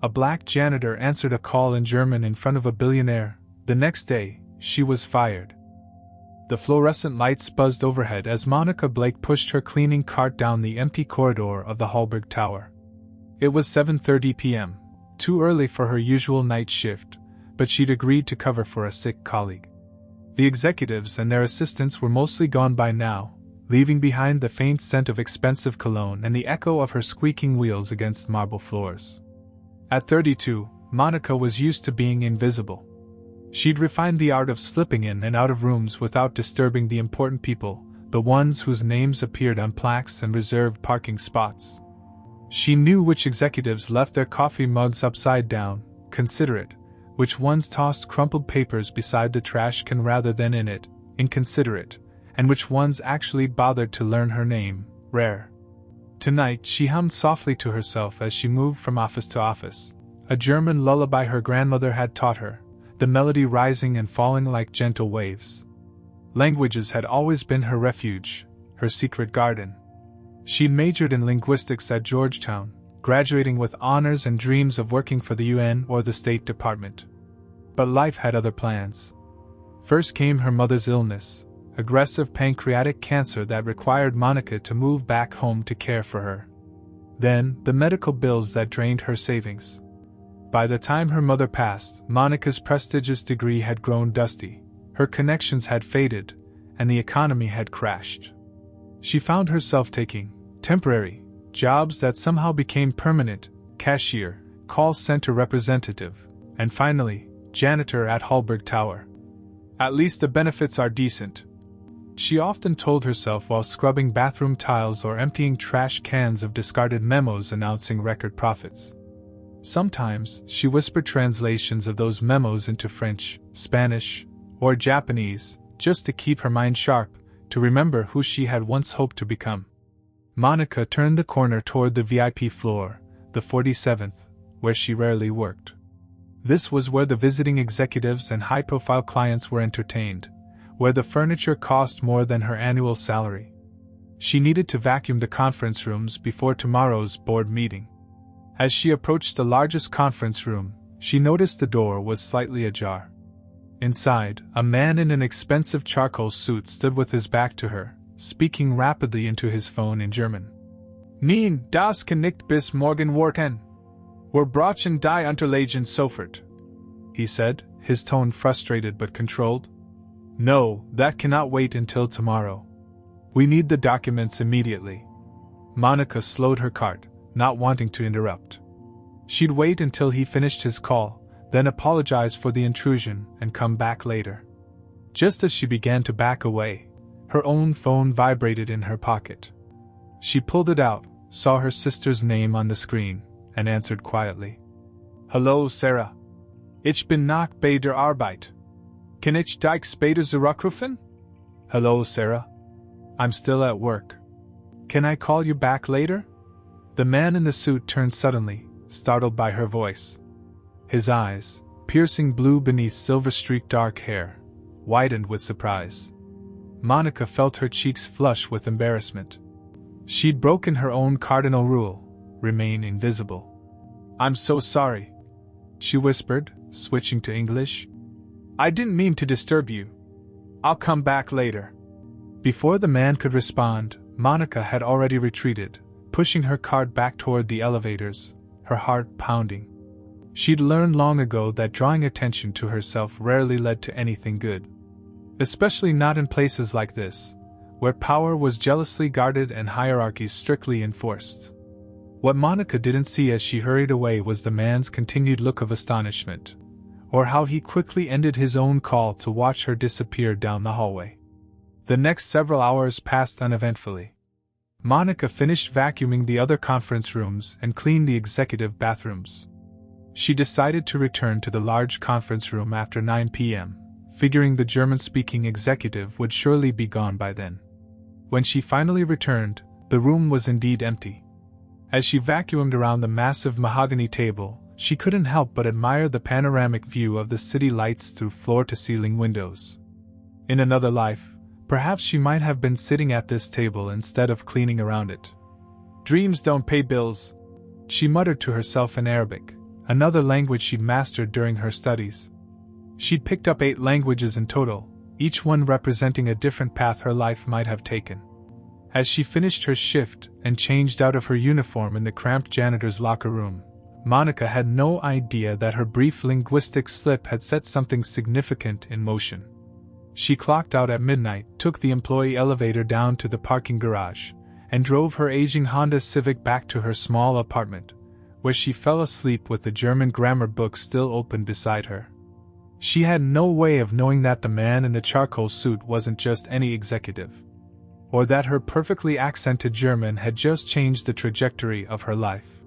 A black janitor answered a call in German in front of a billionaire. The next day, she was fired. The fluorescent lights buzzed overhead as Monica Blake pushed her cleaning cart down the empty corridor of the Hallberg Tower. It was 7:30 p.m., too early for her usual night shift, but she'd agreed to cover for a sick colleague. The executives and their assistants were mostly gone by now, leaving behind the faint scent of expensive cologne and the echo of her squeaking wheels against marble floors. At 32, Monica was used to being invisible. She'd refined the art of slipping in and out of rooms without disturbing the important people, the ones whose names appeared on plaques and reserved parking spots. She knew which executives left their coffee mugs upside down, considerate, which ones tossed crumpled papers beside the trash can rather than in it, inconsiderate, and which ones actually bothered to learn her name, rare. Tonight she hummed softly to herself as she moved from office to office, a German lullaby her grandmother had taught her, the melody rising and falling like gentle waves. Languages had always been her refuge, her secret garden. She'd majored in linguistics at Georgetown, graduating with honors and dreams of working for the UN or the State Department. But life had other plans. First came her mother's illness, aggressive pancreatic cancer that required Monica to move back home to care for her. Then, the medical bills that drained her savings. By the time her mother passed, Monica's prestigious degree had grown dusty, her connections had faded, and the economy had crashed. She found herself taking temporary jobs that somehow became permanent: cashier, call center representative, and finally, janitor at Hallberg Tower. At least the benefits are decent, she often told herself while scrubbing bathroom tiles or emptying trash cans of discarded memos announcing record profits. Sometimes, she whispered translations of those memos into French, Spanish, or Japanese, just to keep her mind sharp, to remember who she had once hoped to become. Monica turned the corner toward the VIP floor, the 47th, where she rarely worked. This was where the visiting executives and high-profile clients were entertained, where the furniture cost more than her annual salary. She needed to vacuum the conference rooms before tomorrow's board meeting. As she approached the largest conference room, she noticed the door was slightly ajar. Inside, a man in an expensive charcoal suit stood with his back to her, speaking rapidly into his phone in German. Nein, das kann nicht bis morgen warten. Wir brauchen die Unterlagen sofort, he said, his tone frustrated but controlled. No, that cannot wait until tomorrow. We need the documents immediately. Monica slowed her cart, not wanting to interrupt. She'd wait until he finished his call, then apologize for the intrusion and come back later. Just as she began to back away, her own phone vibrated in her pocket. She pulled it out, saw her sister's name on the screen, and answered quietly. Hello, Sarah. Ich bin noch bei der Arbeit. Kann ich dich später zurückrufen? Hello, Sarah. I'm still at work. Can I call you back later? The man in the suit turned suddenly, startled by her voice. His eyes, piercing blue beneath silver-streaked dark hair, widened with surprise. Monica felt her cheeks flush with embarrassment. She'd broken her own cardinal rule: remain invisible. I'm so sorry, she whispered, switching to English. I didn't mean to disturb you. I'll come back later. Before the man could respond, Monica had already retreated, pushing her cart back toward the elevators, her heart pounding. She'd learned long ago that drawing attention to herself rarely led to anything good. Especially not in places like this, where power was jealously guarded and hierarchies strictly enforced. What Monica didn't see as she hurried away was the man's continued look of astonishment, or how he quickly ended his own call to watch her disappear down the hallway. The next several hours passed uneventfully. Monica finished vacuuming the other conference rooms and cleaned the executive bathrooms. She decided to return to the large conference room after 9 p.m., figuring the German-speaking executive would surely be gone by then. When she finally returned, the room was indeed empty. As she vacuumed around the massive mahogany table, she couldn't help but admire the panoramic view of the city lights through floor-to-ceiling windows. In another life, perhaps she might have been sitting at this table instead of cleaning around it. Dreams don't pay bills, she muttered to herself in Arabic, another language she'd mastered during her studies. She'd picked up 8 languages in total, each one representing a different path her life might have taken. As she finished her shift and changed out of her uniform in the cramped janitor's locker room, Monica had no idea that her brief linguistic slip had set something significant in motion. She clocked out at midnight, took the employee elevator down to the parking garage, and drove her aging Honda Civic back to her small apartment, where she fell asleep with the German grammar book still open beside her. She had no way of knowing that the man in the charcoal suit wasn't just any executive, or that her perfectly accented German had just changed the trajectory of her life.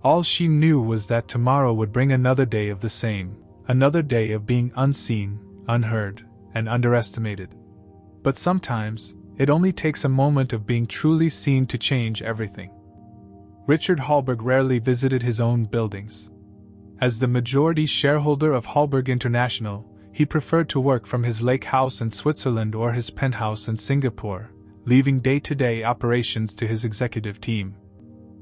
All she knew was that tomorrow would bring another day of the same, another day of being unseen, unheard, and underestimated. But sometimes, it only takes a moment of being truly seen to change everything. Richard Hallberg rarely visited his own buildings. As the majority shareholder of Hallberg International, he preferred to work from his lake house in Switzerland or his penthouse in Singapore, leaving day-to-day operations to his executive team.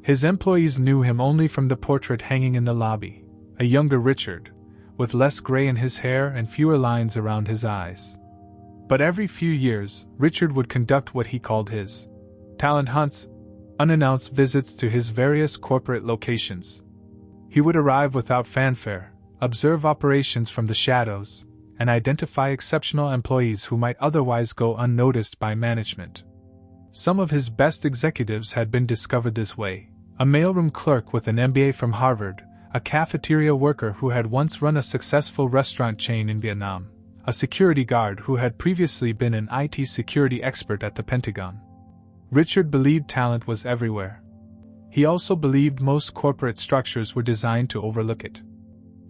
His employees knew him only from the portrait hanging in the lobby, a younger Richard, with less gray in his hair and fewer lines around his eyes. But every few years, Richard would conduct what he called his talent hunts, unannounced visits to his various corporate locations. He would arrive without fanfare, observe operations from the shadows, and identify exceptional employees who might otherwise go unnoticed by management. Some of his best executives had been discovered this way: a mailroom clerk with an MBA from Harvard, a cafeteria worker who had once run a successful restaurant chain in Vietnam, a security guard who had previously been an IT security expert at the Pentagon. Richard believed talent was everywhere. He also believed most corporate structures were designed to overlook it.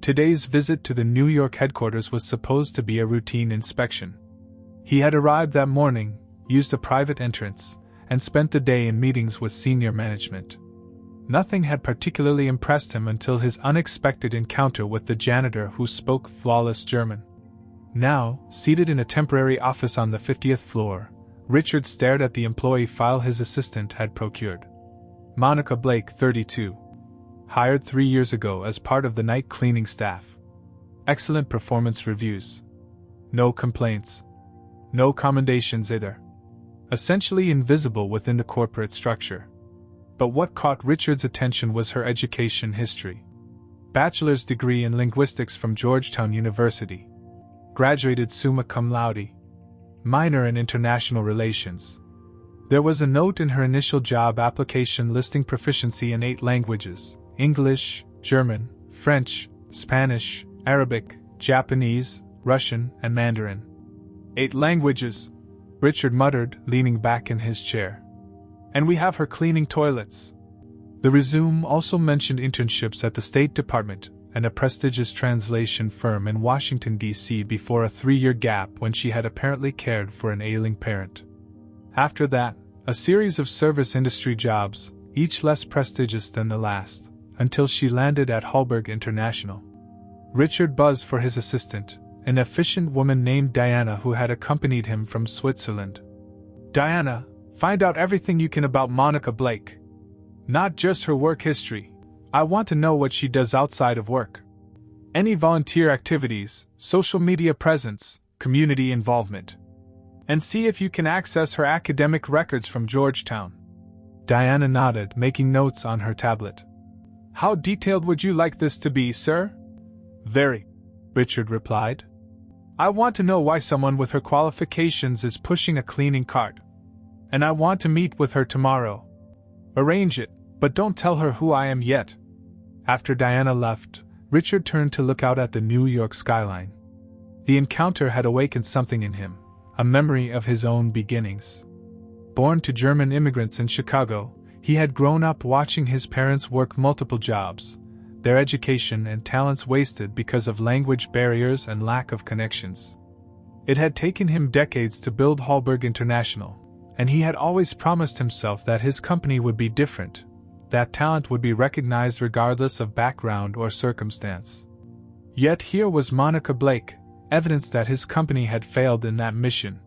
Today's visit to the New York headquarters was supposed to be a routine inspection. He had arrived that morning, used a private entrance, and spent the day in meetings with senior management. Nothing had particularly impressed him until his unexpected encounter with the janitor who spoke flawless German. Now, seated in a temporary office on the 50th floor, Richard stared at the employee file his assistant had procured. Monica Blake, 32. Hired 3 years ago as part of the night cleaning staff. Excellent performance reviews. No complaints. No commendations either. Essentially invisible within the corporate structure. But what caught Richard's attention was her education history. Bachelor's degree in linguistics from Georgetown University. Graduated summa cum laude. Minor in international relations. There was a note in her initial job application listing proficiency in 8 languages: English, German, French, Spanish, Arabic, Japanese, Russian, and Mandarin. 8 languages, Richard muttered, leaning back in his chair. And we have her cleaning toilets. The resume also mentioned internships at the State Department and a prestigious translation firm in Washington, D.C. before a 3-year gap when she had apparently cared for an ailing parent. After that, a series of service industry jobs, each less prestigious than the last, until she landed at Hallberg International. Richard buzzed for his assistant, an efficient woman named Diana who had accompanied him from Switzerland. "Diana, find out everything you can about Monica Blake. Not just her work history. I want to know what she does outside of work. Any volunteer activities, social media presence, community involvement. And see if you can access her academic records from Georgetown." Diana nodded, making notes on her tablet. "How detailed would you like this to be, sir?" "Very," Richard replied. "I want to know why someone with her qualifications is pushing a cleaning cart. And I want to meet with her tomorrow. Arrange it, but don't tell her who I am yet." After Diana left, Richard turned to look out at the New York skyline. The encounter had awakened something in him, a memory of his own beginnings. Born to German immigrants in Chicago, he had grown up watching his parents work multiple jobs, their education and talents wasted because of language barriers and lack of connections. It had taken him decades to build Hallberg International, and he had always promised himself that his company would be different, that talent would be recognized regardless of background or circumstance. Yet here was Monica Blake, evidence that his company had failed in that mission.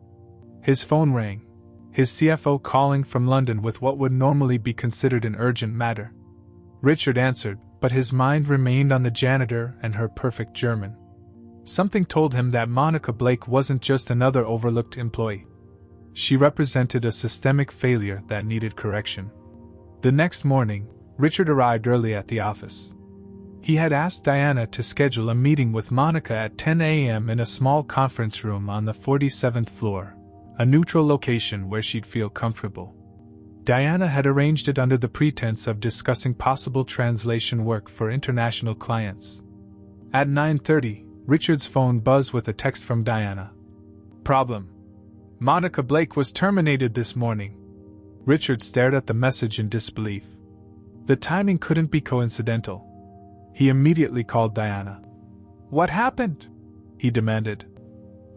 His phone rang, his CFO calling from London with what would normally be considered an urgent matter. Richard answered, but his mind remained on the janitor and her perfect German. Something told him that Monica Blake wasn't just another overlooked employee. She represented a systemic failure that needed correction. The next morning, Richard arrived early at the office. He had asked Diana to schedule a meeting with Monica at 10 a.m. in a small conference room on the 47th floor, a neutral location where she'd feel comfortable. Diana had arranged it under the pretense of discussing possible translation work for international clients. At 9:30, Richard's phone buzzed with a text from Diana. Problem. Monica Blake was terminated this morning. Richard stared at the message in disbelief. The timing couldn't be coincidental. He immediately called Diana. What happened? He demanded.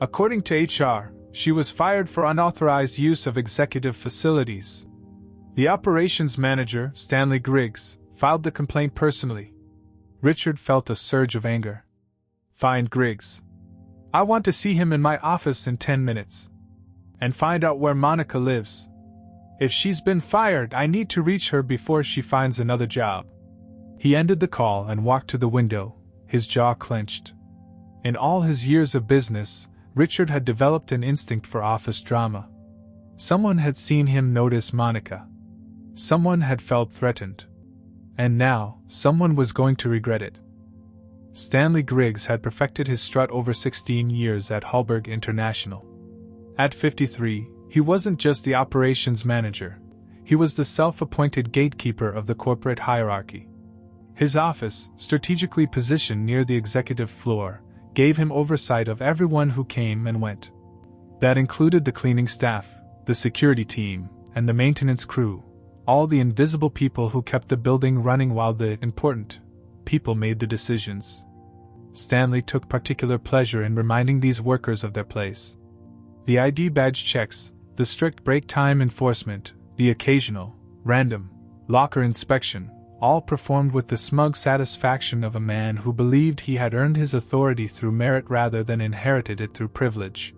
According to HR, she was fired for unauthorized use of executive facilities. The operations manager, Stanley Griggs, filed the complaint personally. Richard felt a surge of anger. Find Griggs. I want to see him in my office in 10 minutes. And find out where Monica lives. If she's been fired, I need to reach her before she finds another job. He ended the call and walked to the window, his jaw clenched. In all his years of business, Richard had developed an instinct for office drama. Someone had seen him notice Monica. Someone had felt threatened. And now, someone was going to regret it. Stanley Griggs had perfected his strut over 16 years at Hallberg International. At 53, he wasn't just the operations manager, he was the self-appointed gatekeeper of the corporate hierarchy. His office, strategically positioned near the executive floor, gave him oversight of everyone who came and went. That included the cleaning staff, the security team, and the maintenance crew, all the invisible people who kept the building running while the important people made the decisions. Stanley took particular pleasure in reminding these workers of their place. The ID badge checks, the strict break time enforcement, the occasional, random, locker inspection, all performed with the smug satisfaction of a man who believed he had earned his authority through merit rather than inherited it through privilege.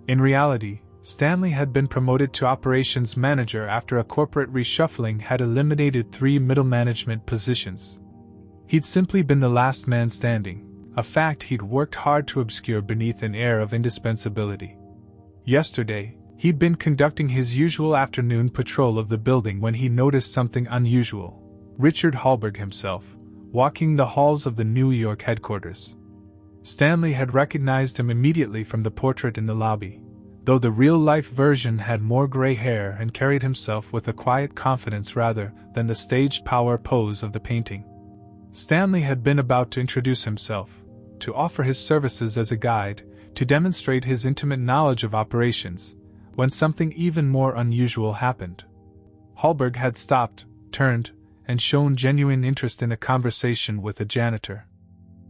In reality, Stanley had been promoted to operations manager after a corporate reshuffling had eliminated 3 middle management positions. He'd simply been the last man standing, a fact he'd worked hard to obscure beneath an air of indispensability. Yesterday, he'd been conducting his usual afternoon patrol of the building when he noticed something unusual. Richard Hallberg himself, walking the halls of the New York headquarters. Stanley had recognized him immediately from the portrait in the lobby, though the real-life version had more gray hair and carried himself with a quiet confidence rather than the staged power pose of the painting. Stanley had been about to introduce himself, to offer his services as a guide, to demonstrate his intimate knowledge of operations, when something even more unusual happened. Hallberg had stopped, turned, and shown genuine interest in a conversation with a janitor.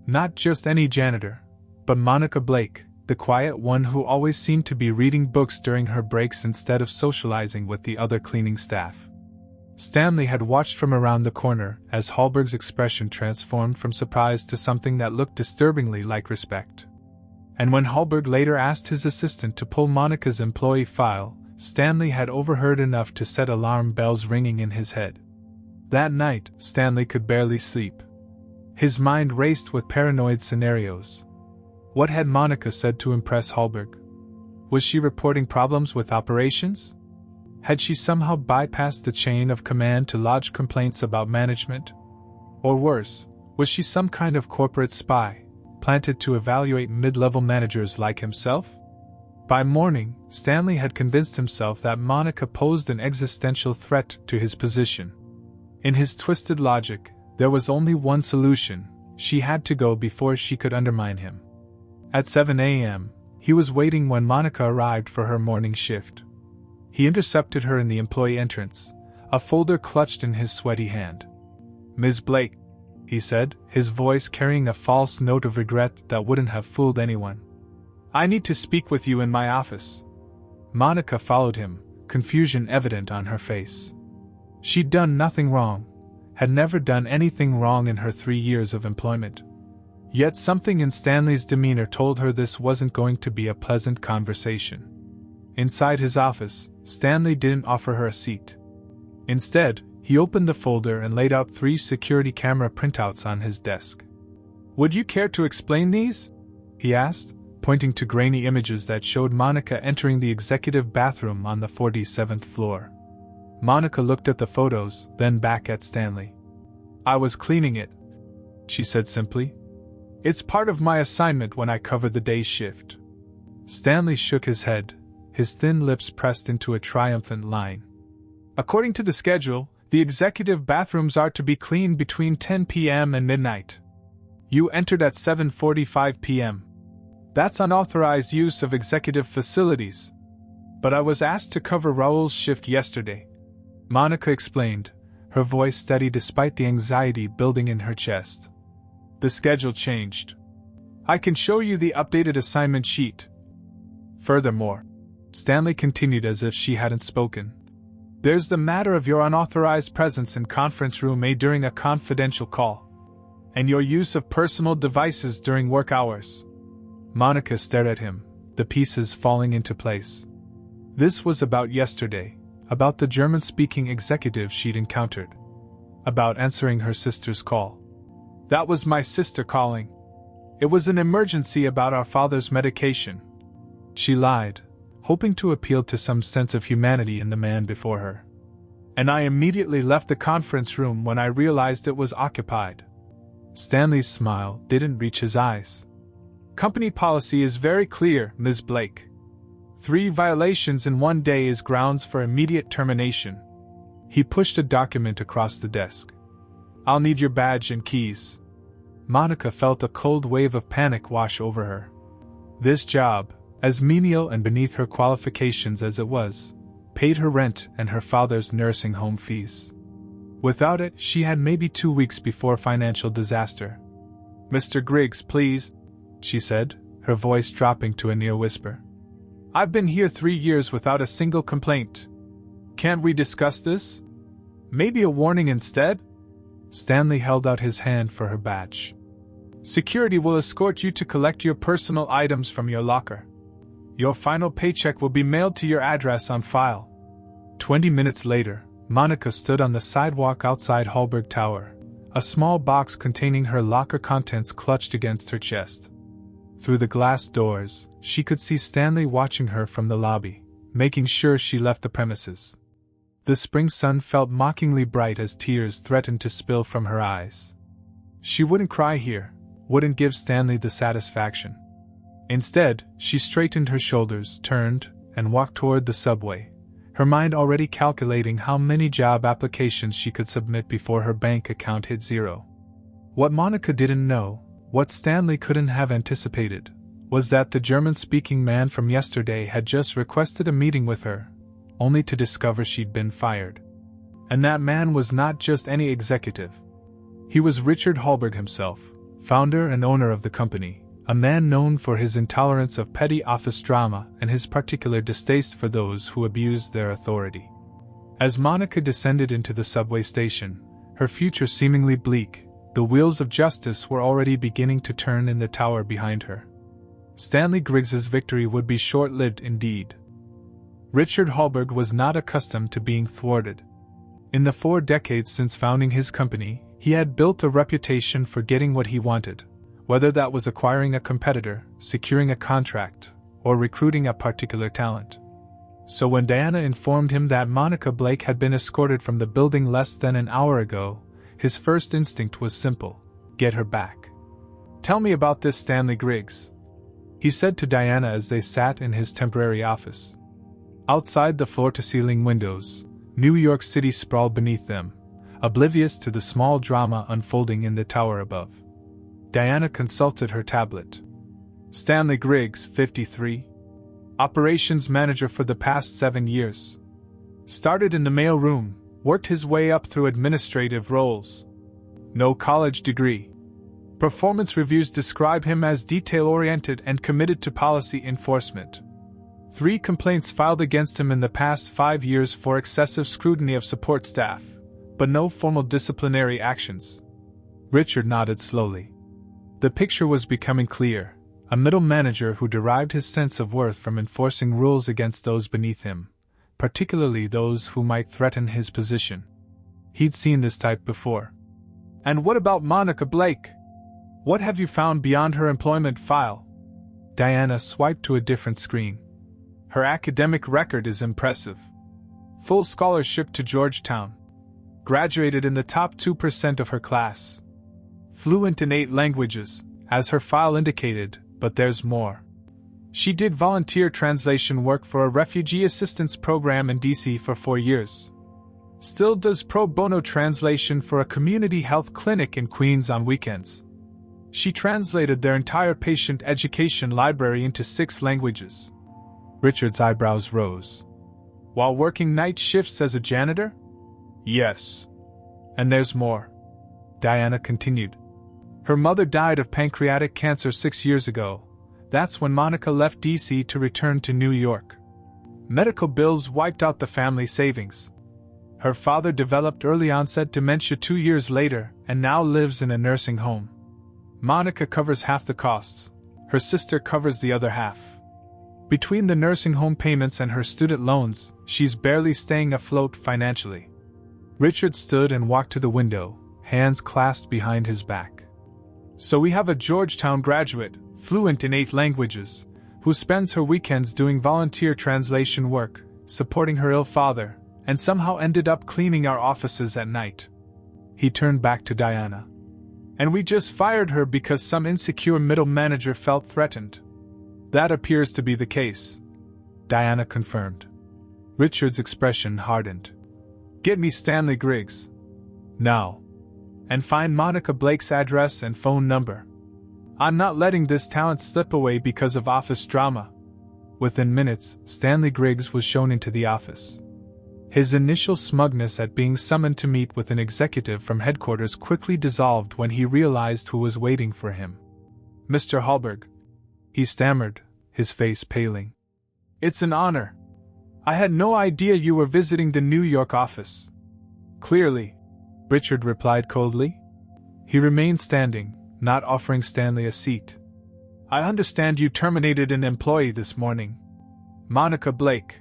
Not just any janitor, but Monica Blake, the quiet one who always seemed to be reading books during her breaks instead of socializing with the other cleaning staff. Stanley had watched from around the corner as Hallberg's expression transformed from surprise to something that looked disturbingly like respect. And when Hallberg later asked his assistant to pull Monica's employee file, Stanley had overheard enough to set alarm bells ringing in his head. That night, Stanley could barely sleep. His mind raced with paranoid scenarios. What had Monica said to impress Hallberg? Was she reporting problems with operations? Had she somehow bypassed the chain of command to lodge complaints about management? Or worse, was she some kind of corporate spy, planted to evaluate mid-level managers like himself? By morning, Stanley had convinced himself that Monica posed an existential threat to his position. In his twisted logic, there was only one solution: she had to go before she could undermine him. At 7 a.m., he was waiting when Monica arrived for her morning shift. He intercepted her in the employee entrance, a folder clutched in his sweaty hand. "Ms. Blake," he said, his voice carrying a false note of regret that wouldn't have fooled anyone. "I need to speak with you in my office." Monica followed him, confusion evident on her face. She'd done nothing wrong, had never done anything wrong in her 3 years of employment. Yet something in Stanley's demeanor told her this wasn't going to be a pleasant conversation. Inside his office, Stanley didn't offer her a seat. Instead, He opened the folder and laid out 3 security camera printouts on his desk. "Would you care to explain these?" he asked, pointing to grainy images that showed Monica entering the executive bathroom on the 47th floor. Monica looked at the photos, then back at Stanley. "I was cleaning it," she said simply. "It's part of my assignment when I cover the day shift." Stanley shook his head, his thin lips pressed into a triumphant line. "According to the schedule, the executive bathrooms are to be cleaned between 10 p.m. and midnight. You entered at 7:45 p.m. That's unauthorized use of executive facilities. But I was asked to cover Raoul's shift yesterday," Monica explained, her voice steady despite the anxiety building in her chest. "The schedule changed. I can show you the updated assignment sheet. Furthermore," Stanley continued as if she hadn't spoken, "there's the matter of your unauthorized presence in conference room A during a confidential call, and your use of personal devices during work hours." Monica stared at him, the pieces falling into place. This was about yesterday, about the German-speaking executive she'd encountered, about answering her sister's call. "That was my sister calling. It was an emergency about our father's medication," she lied, hoping to appeal to some sense of humanity in the man before her. "And I immediately left the conference room when I realized it was occupied." Stanley's smile didn't reach his eyes. "Company policy is very clear, Ms. Blake. 3 violations in 1 day is grounds for immediate termination." He pushed a document across the desk. "I'll need your badge and keys." Monica felt a cold wave of panic wash over her. This job, as menial and beneath her qualifications as it was, paid her rent and her father's nursing home fees. Without it, she had maybe 2 weeks before financial disaster. "Mr. Griggs, please," she said, her voice dropping to a near whisper. "I've been here 3 years without a single complaint. Can't we discuss this? Maybe a warning instead?" Stanley held out his hand for her badge. "Security will escort you to collect your personal items from your locker. Your final paycheck will be mailed to your address on file." 20 minutes later, Monica stood on the sidewalk outside Hallberg Tower, a small box containing her locker contents clutched against her chest. Through the glass doors, she could see Stanley watching her from the lobby, making sure she left the premises. The spring sun felt mockingly bright as tears threatened to spill from her eyes. She wouldn't cry here, wouldn't give Stanley the satisfaction. Instead, she straightened her shoulders, turned, and walked toward the subway, her mind already calculating how many job applications she could submit before her bank account hit zero. What Monica didn't know, what Stanley couldn't have anticipated, was that the German-speaking man from yesterday had just requested a meeting with her, only to discover she'd been fired. And that man was not just any executive. He was Richard Hallberg himself, founder and owner of the company, a man known for his intolerance of petty office drama and his particular distaste for those who abused their authority. As Monica descended into the subway station, her future seemingly bleak, the wheels of justice were already beginning to turn in the tower behind her. Stanley Griggs's victory would be short-lived indeed. Richard Hallberg was not accustomed to being thwarted. In the 4 decades since founding his company, he had built a reputation for getting what he wanted, whether that was acquiring a competitor, securing a contract, or recruiting a particular talent. So when Diana informed him that Monica Blake had been escorted from the building less than an hour ago, his first instinct was simple: get her back. "Tell me about this Stanley Griggs," he said to Diana as they sat in his temporary office. Outside the floor-to-ceiling windows, New York City sprawled beneath them, oblivious to the small drama unfolding in the tower above. Diana consulted her tablet. "Stanley Griggs, 53. Operations manager for the past 7 years. Started in the mail room, worked his way up through administrative roles. No college degree. Performance reviews describe him as detail-oriented and committed to policy enforcement. 3 complaints filed against him in the past 5 years for excessive scrutiny of support staff, but no formal disciplinary actions." Richard nodded slowly. The picture was becoming clear: a middle manager who derived his sense of worth from enforcing rules against those beneath him, particularly those who might threaten his position. He'd seen this type before. "And what about Monica Blake? What have you found beyond her employment file?" Diana swiped to a different screen. "Her academic record is impressive. Full scholarship to Georgetown. Graduated in the top 2% of her class. Fluent in 8 languages, as her file indicated, but there's more. She did volunteer translation work for a refugee assistance program in DC for 4 years. Still does pro bono translation for a community health clinic in Queens on weekends. She translated their entire patient education library into 6 languages." Richard's eyebrows rose. "While working night shifts as a janitor?" "Yes. And there's more," Diana continued. "Her mother died of pancreatic cancer 6 years ago. That's when Monica left DC to return to New York. Medical bills wiped out the family savings. Her father developed early-onset dementia 2 years later and now lives in a nursing home. Monica covers half the costs. Her sister covers the other half. Between the nursing home payments and her student loans, she's barely staying afloat financially." Richard stood and walked to the window, hands clasped behind his back. "So we have a Georgetown graduate, fluent in 8 languages, who spends her weekends doing volunteer translation work, supporting her ill father, and somehow ended up cleaning our offices at night." He turned back to Diana. "And we just fired her because some insecure middle manager felt threatened." "That appears to be the case," Diana confirmed. Richard's expression hardened. "Get me Stanley Griggs. Now. And find Monica Blake's address and phone number. I'm not letting this talent slip away because of office drama." Within minutes, Stanley Griggs was shown into the office. His initial smugness at being summoned to meet with an executive from headquarters quickly dissolved when he realized who was waiting for him. "Mr. Hallberg," he stammered, his face paling. "It's an honor. I had no idea you were visiting the New York office." "Clearly," Richard replied coldly. He remained standing, not offering Stanley a seat. "I understand you terminated an employee this morning. Monica Blake."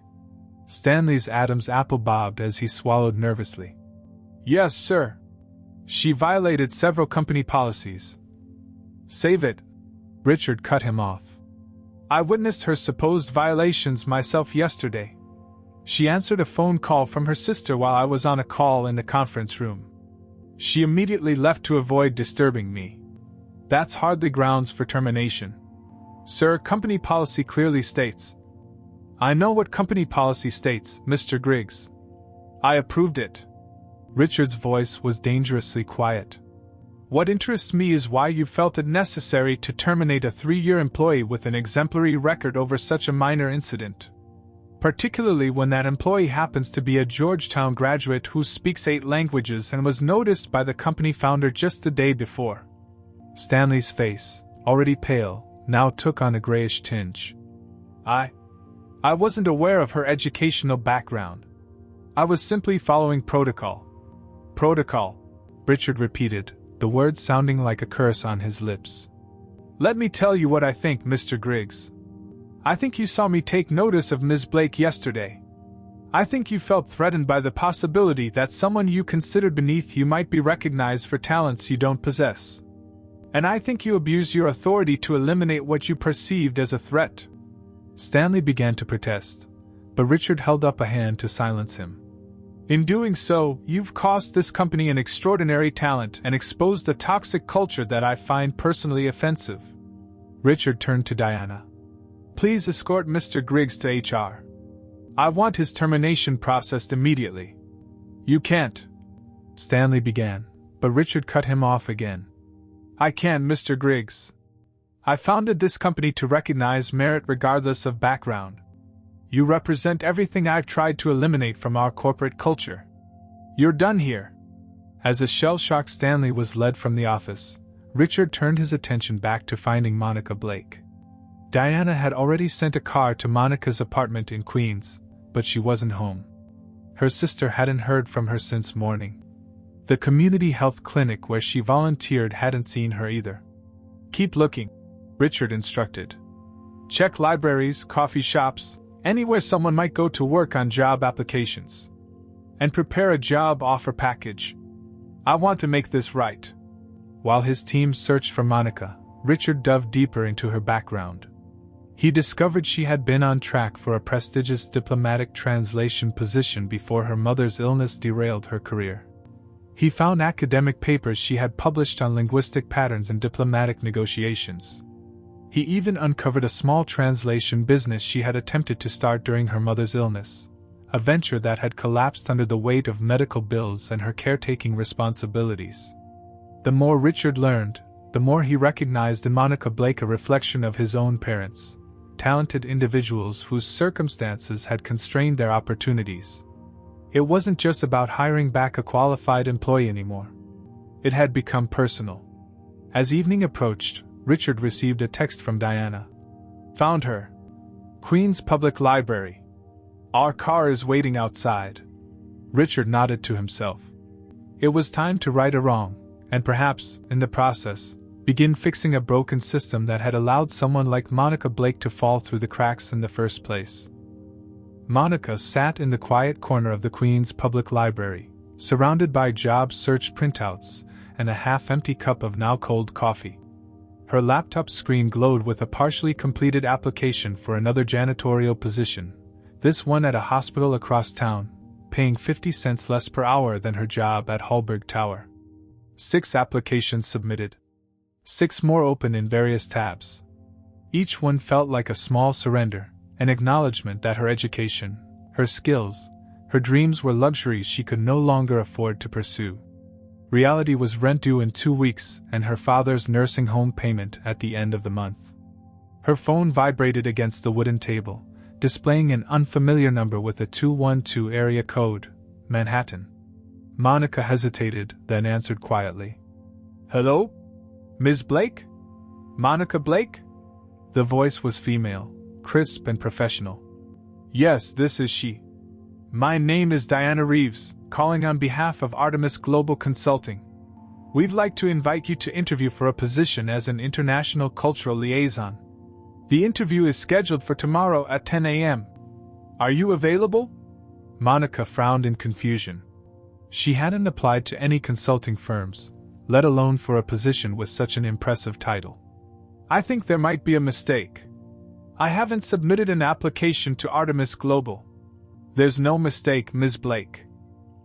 Stanley's Adam's apple bobbed as he swallowed nervously. "Yes, sir. She violated several company policies." "Save it," Richard cut him off. "I witnessed her supposed violations myself yesterday. She answered a phone call from her sister while I was on a call in the conference room. She immediately left to avoid disturbing me. That's hardly grounds for termination. Sir, company policy clearly states—" "I know what company policy states, Mr. Griggs. I approved it." Richard's voice was dangerously quiet. "What interests me is why you felt it necessary to terminate a 3-year employee with an exemplary record over such a minor incident. Particularly when that employee happens to be a Georgetown graduate who speaks 8 languages and was noticed by the company founder just the day before." Stanley's face, already pale, now took on a grayish tinge. I wasn't aware of her educational background. I was simply following protocol." "Protocol," Richard repeated, the words sounding like a curse on his lips. "Let me tell you what I think, Mr. Griggs. I think you saw me take notice of Ms. Blake yesterday. I think you felt threatened by the possibility that someone you considered beneath you might be recognized for talents you don't possess. And I think you abused your authority to eliminate what you perceived as a threat." Stanley began to protest, but Richard held up a hand to silence him. "In doing so, you've cost this company an extraordinary talent and exposed a toxic culture that I find personally offensive." Richard turned to Diana. "Please escort Mr. Griggs to HR. I want his termination processed immediately." "You can't," Stanley began, but Richard cut him off again. "I can, Mr. Griggs. I founded this company to recognize merit regardless of background. You represent everything I've tried to eliminate from our corporate culture. You're done here." As a shell-shocked Stanley was led from the office, Richard turned his attention back to finding Monica Blake. Diana had already sent a car to Monica's apartment in Queens, but she wasn't home. Her sister hadn't heard from her since morning. The community health clinic where she volunteered hadn't seen her either. "Keep looking," Richard instructed. "Check libraries, coffee shops, anywhere someone might go to work on job applications. and prepare a job offer package. I want to make this right." While his team searched for Monica, Richard dove deeper into her background. He discovered she had been on track for a prestigious diplomatic translation position before her mother's illness derailed her career. He found academic papers she had published on linguistic patterns and diplomatic negotiations. He even uncovered a small translation business she had attempted to start during her mother's illness, a venture that had collapsed under the weight of medical bills and her caretaking responsibilities. The more Richard learned, the more he recognized in Monica Blake a reflection of his own parents, talented individuals whose circumstances had constrained their opportunities. It wasn't just about hiring back a qualified employee anymore. It had become personal. As evening approached, Richard received a text from Diana. "Found her. Queen's Public Library. Our car is waiting outside." Richard nodded to himself. It was time to right a wrong, and perhaps, in the process, begin fixing a broken system that had allowed someone like Monica Blake to fall through the cracks in the first place. Monica sat in the quiet corner of the Queen's Public Library, surrounded by job search printouts and a half-empty cup of now-cold coffee. Her laptop screen glowed with a partially completed application for another janitorial position, this one at a hospital across town, paying 50 cents less per hour than her job at Hallberg Tower. 6 applications submitted. 6 more open in various tabs. Each one felt like a small surrender, an acknowledgement that her education, her skills, her dreams were luxuries she could no longer afford to pursue. Reality was rent due in 2 weeks and her father's nursing home payment at the end of the month. Her phone vibrated against the wooden table, displaying an unfamiliar number with a 212 area code, Manhattan. Monica hesitated, then answered quietly. "Hello? Ms. Blake? Monica Blake?" The voice was female, crisp and professional. "Yes, this is she. My name is Diana Reeves, calling on behalf of Artemis Global Consulting. We'd like to invite you to interview for a position as an international cultural liaison. The interview is scheduled for tomorrow at 10 a.m. Are you available?" Monica frowned in confusion. She hadn't applied to any consulting firms, let alone for a position with such an impressive title. "I think there might be a mistake. I haven't submitted an application to Artemis Global." "There's no mistake, Ms. Blake.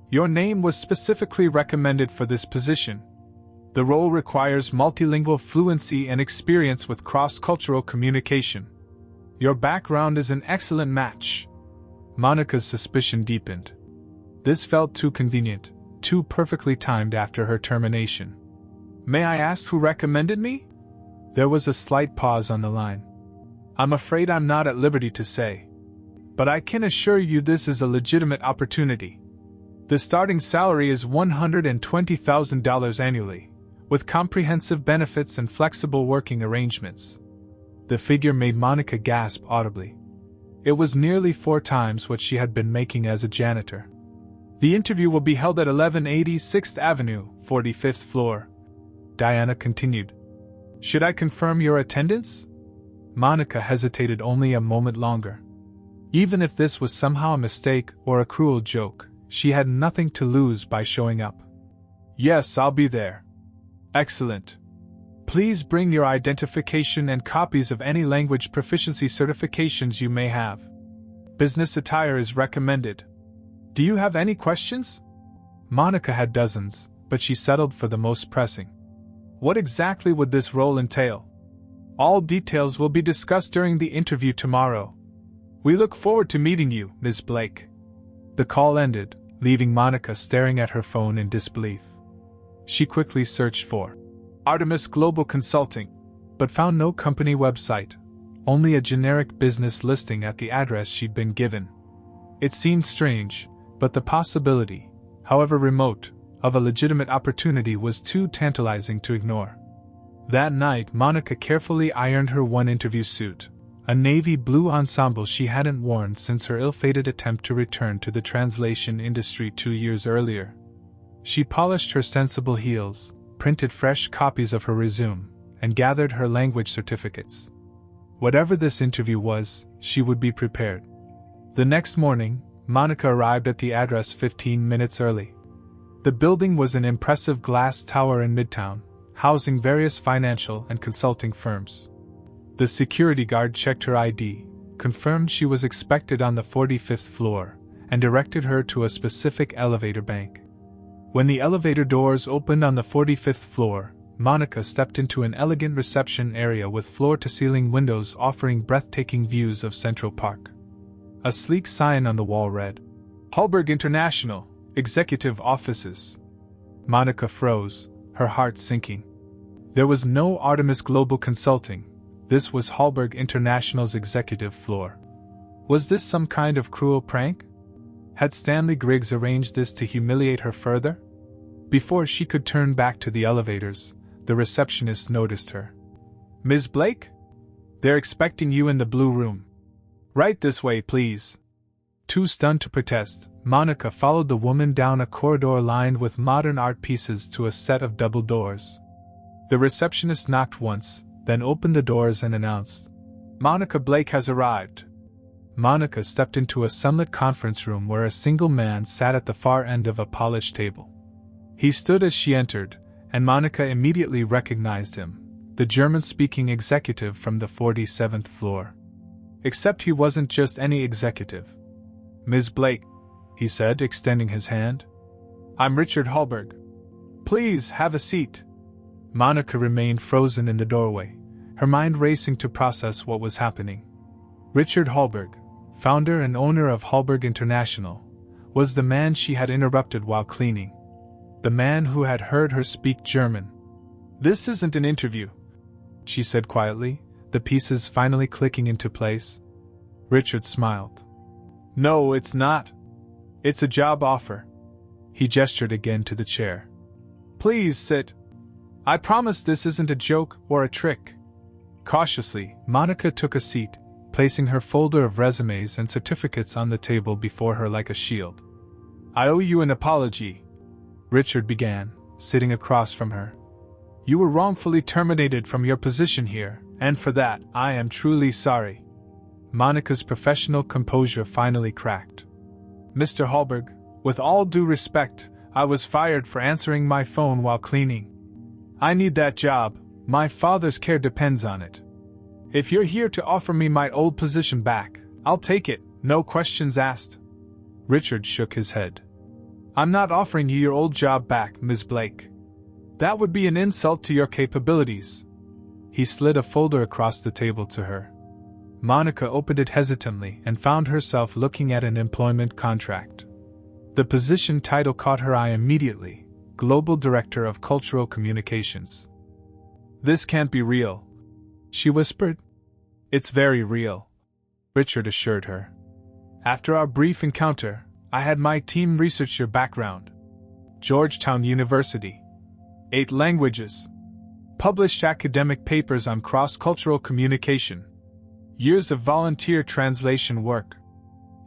Your name was specifically recommended for this position. The role requires multilingual fluency and experience with cross-cultural communication. Your background is an excellent match." Monica's suspicion deepened. This felt too convenient, too perfectly timed after her termination. "May I ask who recommended me?" There was a slight pause on the line. "I'm afraid I'm not at liberty to say. But I can assure you this is a legitimate opportunity. The starting salary is $120,000 annually, with comprehensive benefits and flexible working arrangements." The figure made Monica gasp audibly. It was nearly 4 times what she had been making as a janitor. "The interview will be held at 1180 6th Avenue, 45th floor," Diana continued. "Should I confirm your attendance?" Monica hesitated only a moment longer. Even if this was somehow a mistake or a cruel joke, she had nothing to lose by showing up. "Yes, I'll be there." "Excellent. Please bring your identification and copies of any language proficiency certifications you may have. Business attire is recommended. Do you have any questions?" Monica had dozens, but she settled for the most pressing. "What exactly would this role entail?" "All details will be discussed during the interview tomorrow. We look forward to meeting you, Ms. Blake." The call ended, leaving Monica staring at her phone in disbelief. She quickly searched for Artemis Global Consulting, but found no company website, only a generic business listing at the address she'd been given. It seemed strange, but the possibility, however remote, of a legitimate opportunity was too tantalizing to ignore. That night, Monica carefully ironed her one-interview suit, a navy blue ensemble she hadn't worn since her ill-fated attempt to return to the translation industry 2 years earlier. She polished her sensible heels, printed fresh copies of her resume, and gathered her language certificates. Whatever this interview was, she would be prepared. The next morning, Monica arrived at the address 15 minutes early. The building was an impressive glass tower in Midtown, housing various financial and consulting firms. The security guard checked her ID, confirmed she was expected on the 45th floor, and directed her to a specific elevator bank. When the elevator doors opened on the 45th floor, Monica stepped into an elegant reception area with floor-to-ceiling windows offering breathtaking views of Central Park. A sleek sign on the wall read, "Hallberg International, Executive Offices." Monica froze, her heart sinking. There was no Artemis Global Consulting. This was Hallberg International's executive floor. Was this some kind of cruel prank? Had Stanley Griggs arranged this to humiliate her further? Before she could turn back to the elevators, the receptionist noticed her. "Ms. Blake? They're expecting you in the blue room. Right this way, please." Too stunned to protest, Monica followed the woman down a corridor lined with modern art pieces to a set of double doors. The receptionist knocked once, then opened the doors and announced, "Monica Blake has arrived." Monica stepped into a sunlit conference room where a single man sat at the far end of a polished table. He stood as she entered, and Monica immediately recognized him, the German-speaking executive from the 47th floor. Except he wasn't just any executive. "Ms. Blake," he said, extending his hand. "I'm Richard Hallberg. Please have a seat." Monica remained frozen in the doorway, her mind racing to process what was happening. Richard Hallberg, founder and owner of Hallberg International, was the man she had interrupted while cleaning. The man who had heard her speak German. "This isn't an interview," she said quietly, the pieces finally clicking into place. Richard smiled. "No, it's not. It's a job offer." He gestured again to the chair. "Please sit. I promise this isn't a joke or a trick." Cautiously, Monica took a seat, placing her folder of resumes and certificates on the table before her like a shield. "I owe you an apology," Richard began, sitting across from her. "You were wrongfully terminated from your position here, and for that, I am truly sorry." Monica's professional composure finally cracked. "Mr. Hallberg, with all due respect, I was fired for answering my phone while cleaning. I need that job, my father's care depends on it. If you're here to offer me my old position back, I'll take it, no questions asked." Richard shook his head. "I'm not offering you your old job back, Ms. Blake. That would be an insult to your capabilities." He slid a folder across the table to her. Monica opened it hesitantly and found herself looking at an employment contract. The position title caught her eye immediately: Global Director of Cultural Communications. "This can't be real," she whispered. "It's very real," Richard assured her. "After our brief encounter, I had my team research your background. Georgetown University. 8 languages. Published academic papers on cross-cultural communication. Years of volunteer translation work.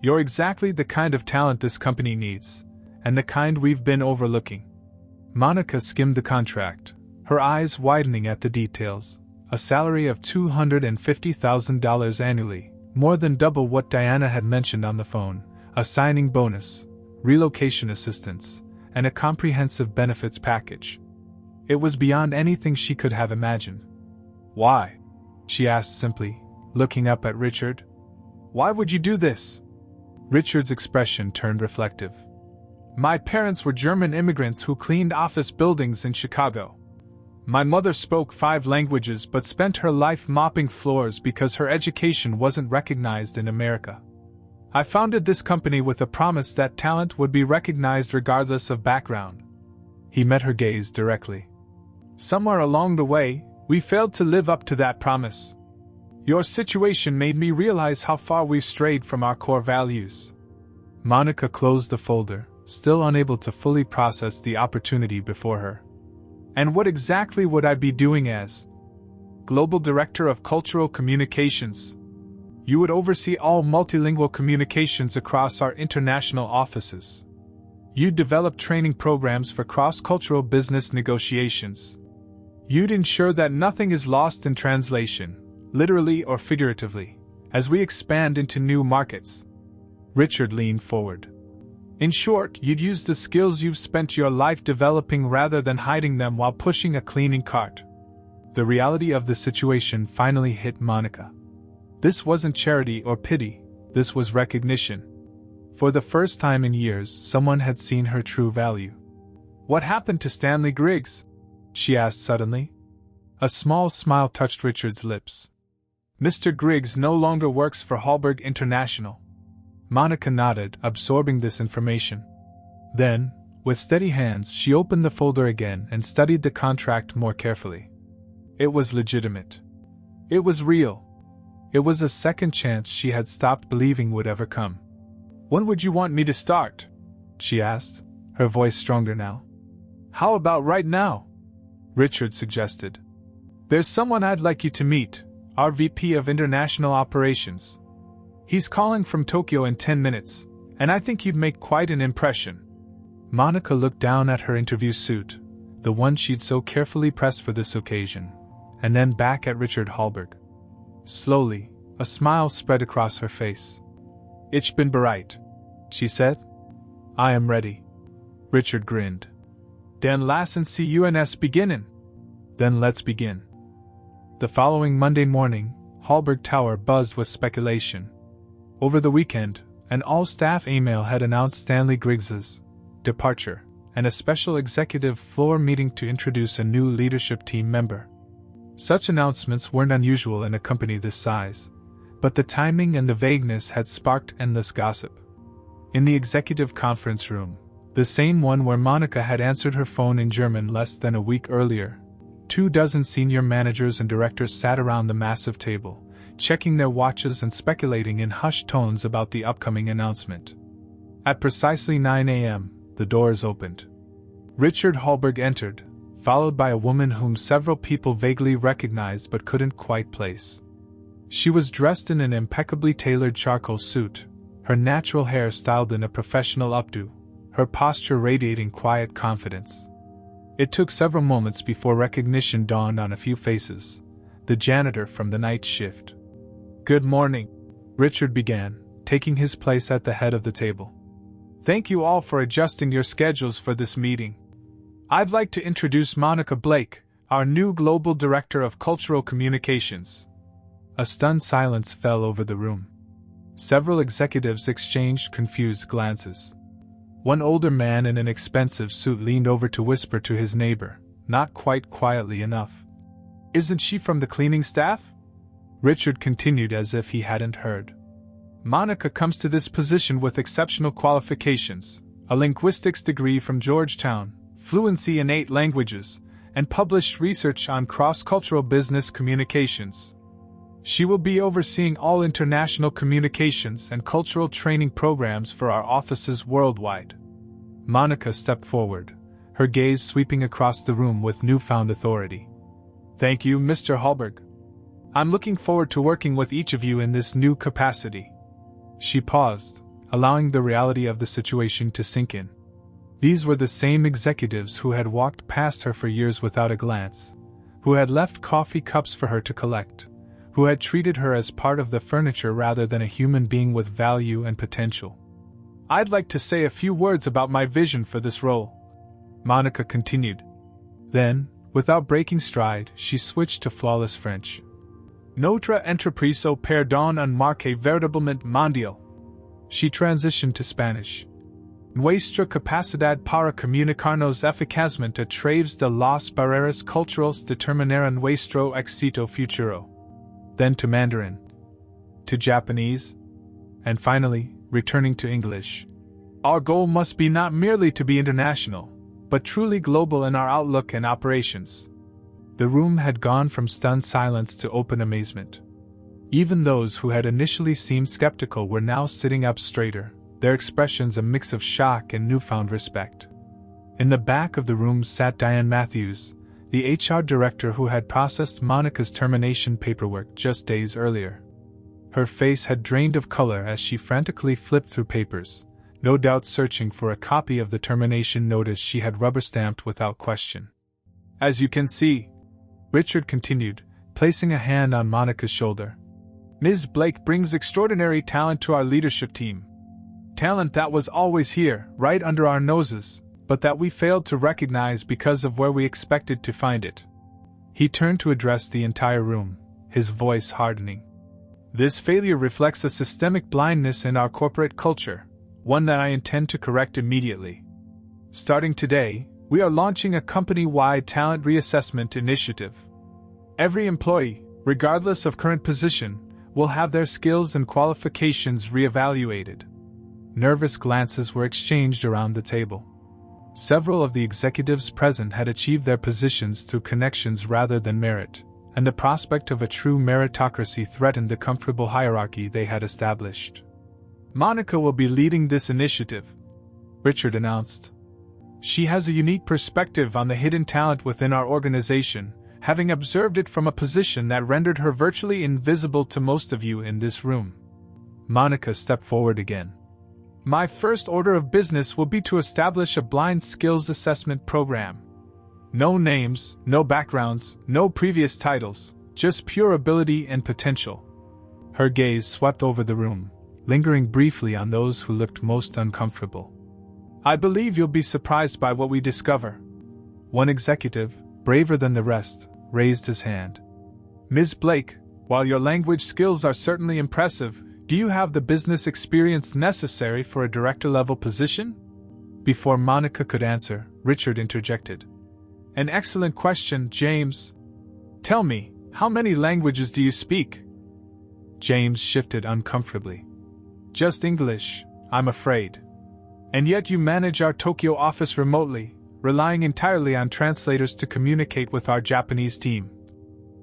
You're exactly the kind of talent this company needs, and the kind we've been overlooking." Monica skimmed the contract, her eyes widening at the details. A salary of $250,000 annually, more than double what Diana had mentioned on the phone, a signing bonus, relocation assistance, and a comprehensive benefits package. It was beyond anything she could have imagined. "Why?" she asked simply, looking up at Richard. "Why would you do this?" Richard's expression turned reflective. "My parents were German immigrants who cleaned office buildings in Chicago. My mother spoke 5 languages but spent her life mopping floors because her education wasn't recognized in America. I founded this company with a promise that talent would be recognized regardless of background." He met her gaze directly. "Somewhere along the way, we failed to live up to that promise. Your situation made me realize how far we've strayed from our core values." Monica closed the folder, still unable to fully process the opportunity before her. "And what exactly would I be doing as Global Director of Cultural Communications? You would oversee all multilingual communications across our international offices. You'd develop training programs for cross-cultural business negotiations. You'd ensure that nothing is lost in translation, literally or figuratively, as we expand into new markets. Richard leaned forward. In short, you'd use the skills you've spent your life developing rather than hiding them while pushing a cleaning cart. The reality of the situation finally hit Monica. This wasn't charity or pity, this was recognition. For the first time in years, someone had seen her true value. "What happened to Stanley Griggs?" she asked suddenly. A small smile touched Richard's lips. "Mr. Griggs no longer works for Hallberg International." Monica nodded, absorbing this information. Then, with steady hands, she opened the folder again and studied the contract more carefully. It was legitimate. It was real. It was a second chance she had stopped believing would ever come. "When would you want me to start?" she asked, her voice stronger now. "How about right now?" Richard suggested. "There's someone I'd like you to meet, our VP of International Operations. He's calling from Tokyo in 10 minutes, and I think you'd make quite an impression." Monica looked down at her interview suit, the one she'd so carefully pressed for this occasion, and then back at Richard Hallberg. Slowly, a smile spread across her face. "Ich bin bereit," she said. "I am ready." Richard grinned. "Dann lassen Sie uns beginnen." "Then let's begin." The following Monday morning, Hallberg Tower buzzed with speculation. Over the weekend, an all-staff email had announced Stanley Griggs's departure, and a special executive floor meeting to introduce a new leadership team member. Such announcements weren't unusual in a company this size, but the timing and the vagueness had sparked endless gossip. In the executive conference room, the same one where Monica had answered her phone in German less than a week earlier, 24 senior managers and directors sat around the massive table, checking their watches and speculating in hushed tones about the upcoming announcement. At precisely 9 a.m., the doors opened. Richard Hallberg entered, followed by a woman whom several people vaguely recognized but couldn't quite place. She was dressed in an impeccably tailored charcoal suit, her natural hair styled in a professional updo, her posture radiating quiet confidence. It took several moments before recognition dawned on a few faces. The janitor from the night shift. "Good morning," Richard began, taking his place at the head of the table. "Thank you all for adjusting your schedules for this meeting. I'd like to introduce Monica Blake, our new Global Director of Cultural Communications." A stunned silence fell over the room. Several executives exchanged confused glances. One older man in an expensive suit leaned over to whisper to his neighbor, not quite quietly enough. "Isn't she from the cleaning staff?" Richard continued as if he hadn't heard. "Monica comes to this position with exceptional qualifications, a linguistics degree from Georgetown, fluency in 8 languages, and published research on cross-cultural business communications. She will be overseeing all international communications and cultural training programs for our offices worldwide." Monica stepped forward, her gaze sweeping across the room with newfound authority. "Thank you, Mr. Hallberg. I'm looking forward to working with each of you in this new capacity." She paused, allowing the reality of the situation to sink in. These were the same executives who had walked past her for years without a glance, who had left coffee cups for her to collect, who had treated her as part of the furniture rather than a human being with value and potential. "I'd like to say a few words about my vision for this role," Monica continued. Then, without breaking stride, she switched to flawless French. "Notre entreprise perdón un marque veritablement mondial." She transitioned to Spanish. "Nuestra capacidad para comunicarnos eficazmente a través de las barreras culturales determinará nuestro éxito futuro." Then to Mandarin. To Japanese. And finally, returning to English. "Our goal must be not merely to be international, but truly global in our outlook and operations." The room had gone from stunned silence to open amazement. Even those who had initially seemed skeptical were now sitting up straighter, their expressions a mix of shock and newfound respect. In the back of the room sat Diane Matthews, the HR director who had processed Monica's termination paperwork just days earlier. Her face had drained of color as she frantically flipped through papers, no doubt searching for a copy of the termination notice she had rubber-stamped without question. "As you can see," Richard continued, placing a hand on Monica's shoulder, "Ms. Blake brings extraordinary talent to our leadership team. Talent that was always here, right under our noses, but that we failed to recognize because of where we expected to find it. He turned to address the entire room, his voice hardening. This failure reflects a systemic blindness in our corporate culture, one that I intend to correct immediately. Starting today, we are launching a company-wide talent reassessment initiative. Every employee, regardless of current position, will have their skills and qualifications reevaluated. Nervous glances were exchanged around the table. Several of the executives present had achieved their positions through connections rather than merit, and the prospect of a true meritocracy threatened the comfortable hierarchy they had established. Monica will be leading this initiative, Richard announced. She has a unique perspective on the hidden talent within our organization, having observed it from a position that rendered her virtually invisible to most of you in this room. Monica stepped forward again. My first order of business will be to establish a blind skills assessment program. No names, no backgrounds, no previous titles, just pure ability and potential. Her gaze swept over the room, lingering briefly on those who looked most uncomfortable. I believe you'll be surprised by what we discover. One executive, braver than the rest, raised his hand. Ms. Blake, while your language skills are certainly impressive, do you have the business experience necessary for a director-level position? Before Monica could answer, Richard interjected. An excellent question, James. Tell me, how many languages do you speak? James shifted uncomfortably. Just English, I'm afraid. And yet you manage our Tokyo office remotely, relying entirely on translators to communicate with our Japanese team,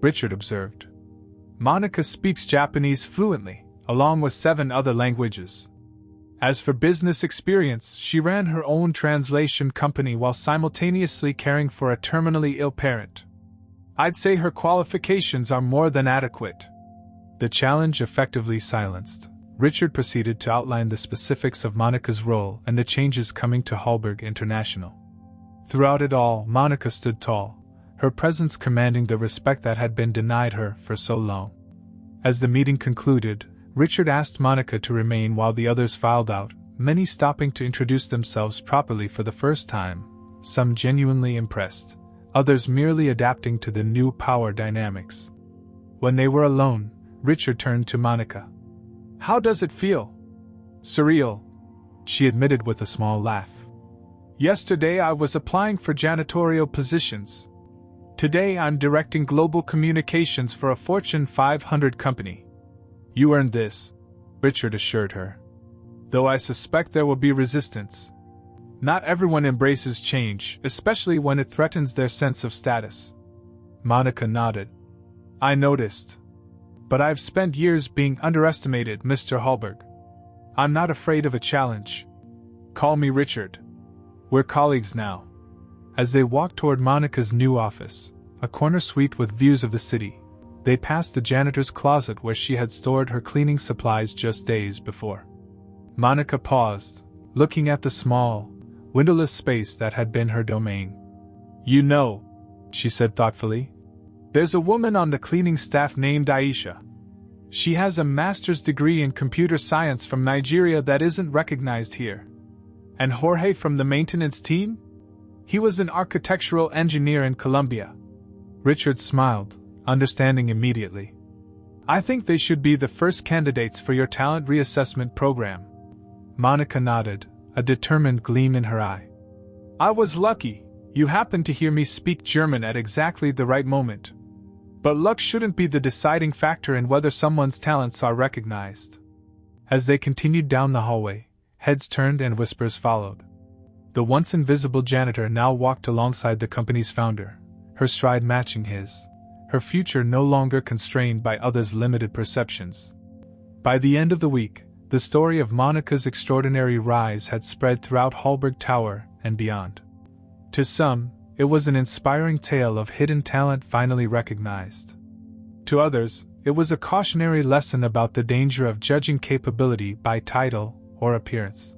Richard observed. Monica speaks Japanese fluently, along with 7 other languages. As for business experience, she ran her own translation company while simultaneously caring for a terminally ill parent. I'd say her qualifications are more than adequate. The challenge effectively silenced, Richard proceeded to outline the specifics of Monica's role and the changes coming to Hallberg International. Throughout it all, Monica stood tall, her presence commanding the respect that had been denied her for so long. As the meeting concluded, Richard asked Monica to remain while the others filed out, many stopping to introduce themselves properly for the first time, some genuinely impressed, others merely adapting to the new power dynamics. When they were alone, Richard turned to Monica. How does it feel? Surreal, she admitted with a small laugh. Yesterday I was applying for janitorial positions. Today I'm directing global communications for a Fortune 500 company. You earned this, Richard assured her. Though I suspect there will be resistance. Not everyone embraces change, especially when it threatens their sense of status. Monica nodded. I noticed. But I've spent years being underestimated, Mr. Hallberg. I'm not afraid of a challenge. Call me Richard. We're colleagues now. As they walked toward Monica's new office, a corner suite with views of the city, they passed the janitor's closet where she had stored her cleaning supplies just days before. Monica paused, looking at the small, windowless space that had been her domain. You know, she said thoughtfully, there's a woman on the cleaning staff named Aisha. She has a master's degree in computer science from Nigeria that isn't recognized here. And Jorge from the maintenance team? He was an architectural engineer in Colombia. Richard smiled, understanding immediately. I think they should be the first candidates for your talent reassessment program. Monica nodded, a determined gleam in her eye. I was lucky. You happened to hear me speak German at exactly the right moment. But luck shouldn't be the deciding factor in whether someone's talents are recognized. As they continued down the hallway, heads turned and whispers followed. The once invisible janitor now walked alongside the company's founder, her stride matching his, her future no longer constrained by others' limited perceptions. By the end of the week, the story of Monica's extraordinary rise had spread throughout Hallberg Tower and beyond. To some, it was an inspiring tale of hidden talent finally recognized. To others, it was a cautionary lesson about the danger of judging capability by title or appearance.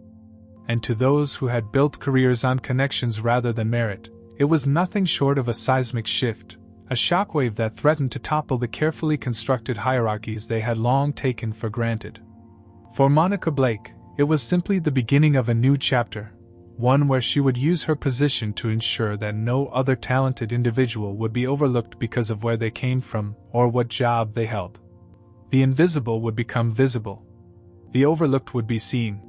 And to those who had built careers on connections rather than merit, it was nothing short of a seismic shift, a shockwave that threatened to topple the carefully constructed hierarchies they had long taken for granted. For Monica Blake, It was simply the beginning of a new chapter, one where she would use her position to ensure that no other talented individual would be overlooked because of where they came from or what job they held. The invisible would become visible. The overlooked would be seen.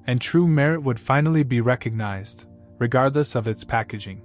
And true merit would finally be recognized, regardless of its packaging.